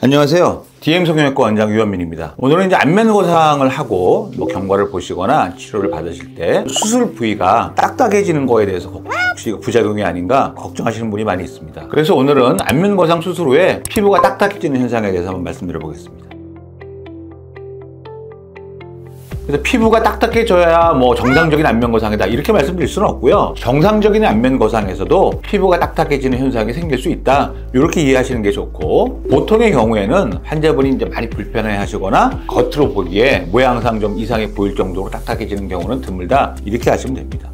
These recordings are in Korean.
안녕하세요. DM성형외과 원장 유현민입니다. 오늘은 이제 안면 거상을 하고 경과를 보시거나 치료를 받으실 때 수술 부위가 딱딱해지는 거에 대해서 혹시 부작용이 아닌가 걱정하시는 분이 많이 있습니다. 그래서 오늘은 안면 거상 수술 후에 피부가 딱딱해지는 현상에 대해서 한번 말씀드려 보겠습니다. 그래서 피부가 딱딱해져야 정상적인 안면 거상이다 이렇게 말씀드릴 수는 없고요. 정상적인 안면 거상에서도 피부가 딱딱해지는 현상이 생길 수 있다 이렇게 이해하시는 게 좋고, 보통의 경우에는 환자분이 이제 많이 불편해 하시거나 겉으로 보기에 모양상 좀 이상해 보일 정도로 딱딱해지는 경우는 드물다 이렇게 하시면 됩니다.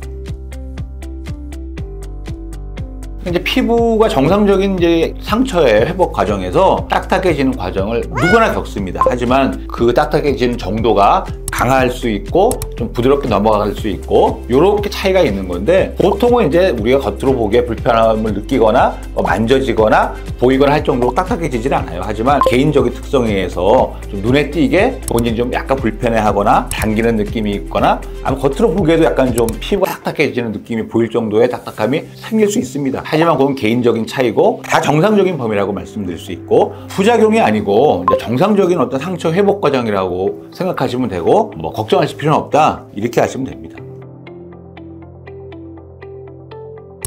이제 피부가 정상적인 상처의 회복 과정에서 딱딱해지는 과정을 누구나 겪습니다. 하지만 그 딱딱해지는 정도가 강할 수 있고 좀 부드럽게 넘어갈 수 있고 이렇게 차이가 있는 건데, 보통은 이제 우리가 겉으로 보기에 불편함을 느끼거나 만져지거나 보이거나 할 정도로 딱딱해지진 않아요. 하지만 개인적인 특성에 의해서 좀 눈에 띄게 본인이 좀 약간 불편해하거나 당기는 느낌이 있거나 아니면 겉으로 보기에도 약간 좀 피부가 딱딱해지는 느낌이 보일 정도의 딱딱함이 생길 수 있습니다. 하지만 그건 개인적인 차이고 다 정상적인 범위라고 말씀드릴 수 있고, 부작용이 아니고 이제 정상적인 어떤 상처 회복 과정이라고 생각하시면 되고 걱정하실 필요는 없다 이렇게 하시면 됩니다.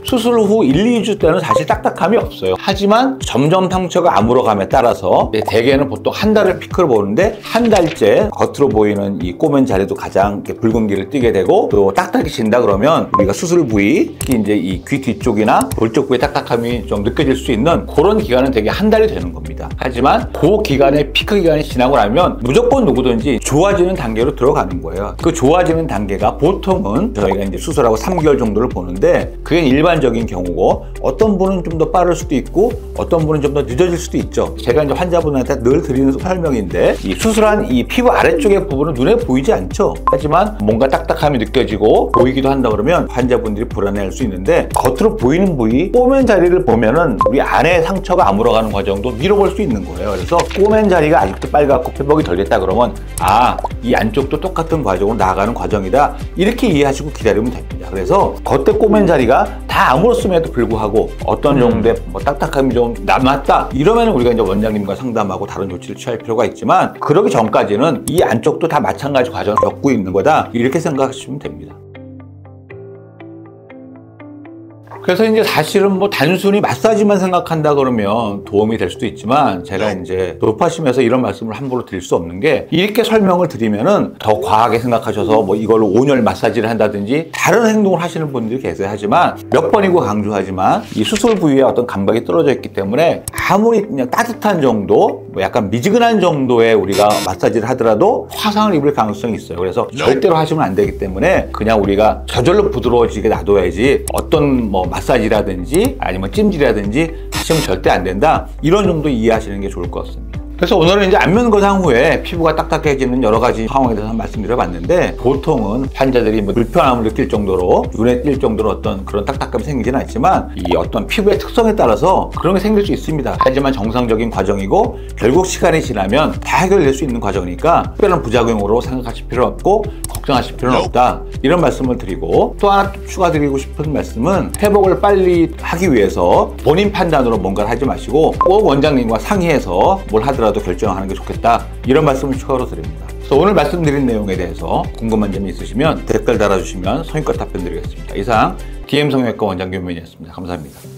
수술 후 1, 2주 때는 사실 딱딱함이 없어요. 하지만 점점 상처가 아물어감에 따라서 대개는 보통 한 달을 피크를 보는데, 한 달째 겉으로 보이는 이 꼬맨 자리도 가장 붉은기를 띠게 되고 또 딱딱해진다 그러면 우리가 수술 부위, 특히 이제 이 귀 뒤쪽이나 볼 쪽 부위에 딱딱함이 좀 느껴질 수 있는 그런 기간은 대개 한 달이 되는 겁니다. 하지만 그 기간에 피크 기간이 지나고 나면 무조건 누구든지 좋아지는 단계로 들어가는 거예요. 그 좋아지는 단계가 보통은 저희가 이제 수술하고 3개월 정도를 보는데, 그게 일반적인 경우고 어떤 분은 좀 더 빠를 수도 있고 어떤 분은 좀 더 늦어질 수도 있죠. 제가 이제 환자분한테 늘 드리는 설명인데, 이 수술한 이 피부 아래쪽의 부분은 눈에 보이지 않죠. 하지만 뭔가 딱딱함이 느껴지고 보이기도 한다 그러면 환자분들이 불안해할 수 있는데, 겉으로 보이는 부위 꼬맨 자리를 보면은 우리 안에 상처가 아물어가는 과정도 밀어볼 수 있는 거예요. 그래서 꼬맨 자리가 아직도 빨갛고 회복이 덜 됐다 그러면 이 안쪽도 똑같은 과정으로 나아가는 과정이다 이렇게 이해하시고 기다리면 됩니다. 그래서 겉에 꼬맨 자리가 다 아물었음에도 불구하고 어떤 정도의 딱딱함이 좀 남았다 이러면 우리가 이제 원장님과 상담하고 다른 조치를 취할 필요가 있지만, 그러기 전까지는 이 안쪽도 다 마찬가지 과정을 겪고 있는 거다 이렇게 생각하시면 됩니다. 그래서 이제 사실은 단순히 마사지만 생각한다 그러면 도움이 될 수도 있지만, 제가 이제 높아심에서 이런 말씀을 함부로 드릴 수 없는 게, 이렇게 설명을 드리면은 더 과하게 생각하셔서 이걸로 온열 마사지를 한다든지 다른 행동을 하시는 분들이 계세요. 하지만 몇 번이고 강조하지만 이 수술 부위에 어떤 감각이 떨어져 있기 때문에 아무리 그냥 따뜻한 정도, 약간 미지근한 정도의 우리가 마사지를 하더라도 화상을 입을 가능성이 있어요. 그래서 절대로 하시면 안 되기 때문에 그냥 우리가 저절로 부드러워지게 놔둬야지, 어떤 마사지라든지 아니면 찜질이라든지 하시면 절대 안 된다 이런 정도 이해하시는 게 좋을 것 같습니다. 그래서 오늘은 이제 안면 거상 후에 피부가 딱딱해지는 여러 가지 상황에 대해서 말씀드려 봤는데, 보통은 환자들이 불편함을 느낄 정도로 눈에 띌 정도로 어떤 그런 딱딱감이 생기지는 않지만 이 어떤 피부의 특성에 따라서 그런 게 생길 수 있습니다. 하지만 정상적인 과정이고 결국 시간이 지나면 다 해결될 수 있는 과정이니까 특별한 부작용으로 생각하실 필요 없고 걱정하실 필요는 없다 이런 말씀을 드리고, 또 하나 추가 드리고 싶은 말씀은, 회복을 빨리 하기 위해서 본인 판단으로 뭔가를 하지 마시고 꼭 원장님과 상의해서 뭘 하더라도 결정하는 게 좋겠다 이런 말씀을 추가로 드립니다. 그래서 오늘 말씀드린 내용에 대해서 궁금한 점이 있으시면 댓글 달아주시면 성의껏 답변 드리겠습니다. 이상 DM성형외과 원장 유현민이었습니다. 감사합니다.